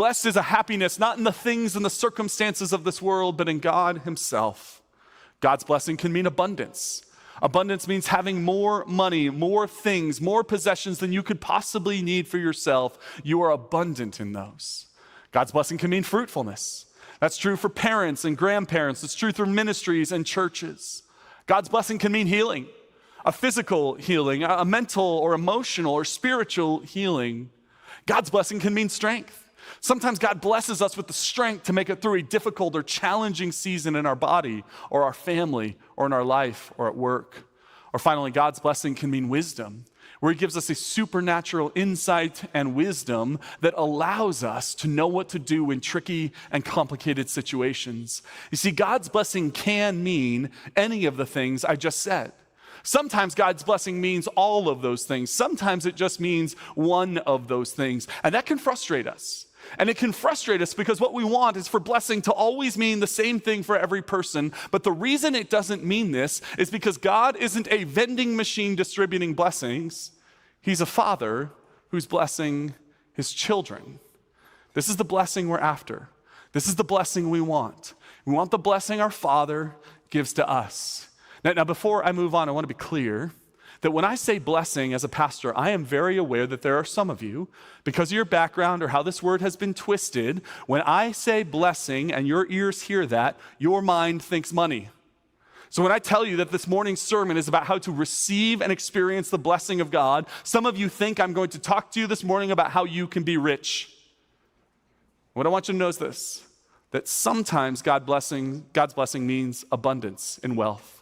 Blessed is a happiness not in the things and the circumstances of this world, but in God himself. God's blessing can mean abundance. Abundance means having more money, more things, more possessions than you could possibly need for yourself. You are abundant in those. God's blessing can mean fruitfulness. That's true for parents and grandparents. It's true through ministries and churches. God's blessing can mean healing, a physical healing, a mental or emotional or spiritual healing. God's blessing can mean strength. Sometimes God blesses us with the strength to make it through a difficult or challenging season in our body or our family or in our life or at work. Or finally, God's blessing can mean wisdom, where he gives us a supernatural insight and wisdom that allows us to know what to do in tricky and complicated situations. You see, God's blessing can mean any of the things I just said. Sometimes God's blessing means all of those things. Sometimes it just means one of those things. And that can frustrate us. And it can frustrate us because what we want is for blessing to always mean the same thing for every person. But the reason it doesn't mean this is because God isn't a vending machine distributing blessings. He's a father who's blessing his children. This is the blessing we're after. This is the blessing we want. We want the blessing our Father gives to us. Now, before I move on, I want to be clear that when I say blessing as a pastor, I am very aware that there are some of you, because of your background or how this word has been twisted, when I say blessing and your ears hear that, your mind thinks money. So when I tell you that this morning's sermon is about how to receive and experience the blessing of God, some of you think I'm going to talk to you this morning about how you can be rich. What I want you to know is this, that sometimes God's blessing means abundance in wealth.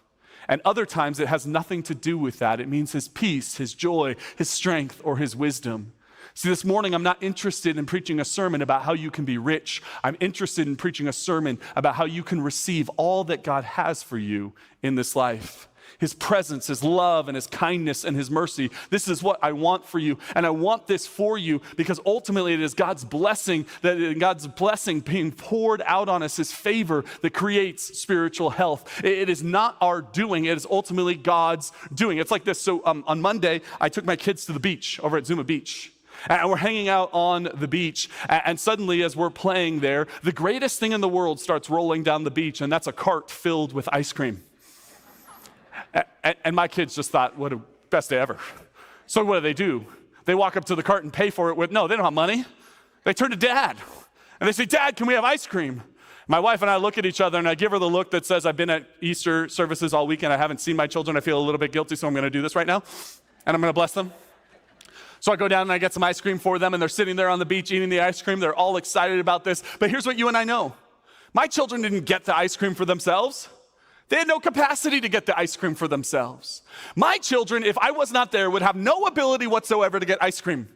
And other times it has nothing to do with that. It means his peace, his joy, his strength, or his wisdom. See, this morning I'm not interested in preaching a sermon about how you can be rich. I'm interested in preaching a sermon about how you can receive all that God has for you in this life. His presence, his love, and his kindness, and his mercy. This is what I want for you. And I want this for you because ultimately it is God's blessing, being poured out on us, his favor that creates spiritual health. It is not our doing. It is ultimately God's doing. It's like this. So on Monday, I took my kids to the beach over at Zuma Beach. And we're hanging out on the beach. And suddenly as we're playing there, the greatest thing in the world starts rolling down the beach. And that's a cart filled with ice cream. And my kids just thought, what a best day ever. So what do? They walk up to the cart and pay for it with, no, they don't have money. They turn to Dad. And they say, Dad, can we have ice cream? My wife and I look at each other and I give her the look that says, I've been at Easter services all weekend. I haven't seen my children. I feel a little bit guilty, so I'm going to do this right now. And I'm going to bless them. So I go down and I get some ice cream for them, and they're sitting there on the beach eating the ice cream. They're all excited about this. But here's what you and I know. My children didn't get the ice cream for themselves. They had no capacity to get the ice cream for themselves. My children, if I was not there, would have no ability whatsoever to get ice cream.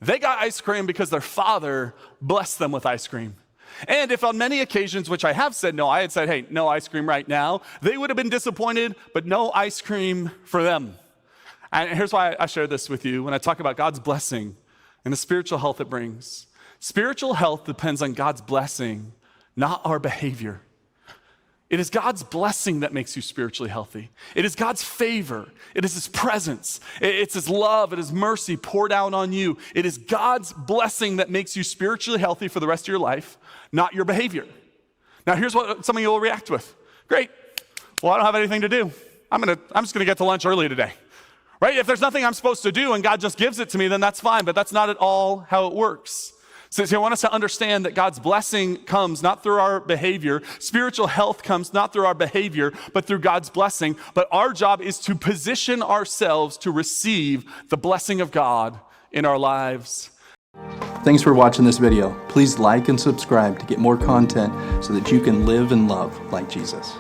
They got ice cream because their father blessed them with ice cream. And if on many occasions, which I have said no, I had said, hey, no ice cream right now, they would have been disappointed, but no ice cream for them. And here's why I share this with you when I talk about God's blessing and the spiritual health it brings. Spiritual health depends on God's blessing, not our behavior. It is God's blessing that makes you spiritually healthy. It is God's favor. It is his presence. It's his love and his mercy poured out on you. It is God's blessing that makes you spiritually healthy for the rest of your life, not your behavior. Now here's what some of you will react with. Great. Well, I don't have anything to do. I'm just gonna get to lunch early today. Right? If there's nothing I'm supposed to do and God just gives it to me, then that's fine, but that's not at all how it works. So I want us to understand that God's blessing comes not through our behavior. Spiritual health comes not through our behavior, but through God's blessing. But our job is to position ourselves to receive the blessing of God in our lives. Thanks for watching this video. Please like and subscribe to get more content so that you can live and love like Jesus.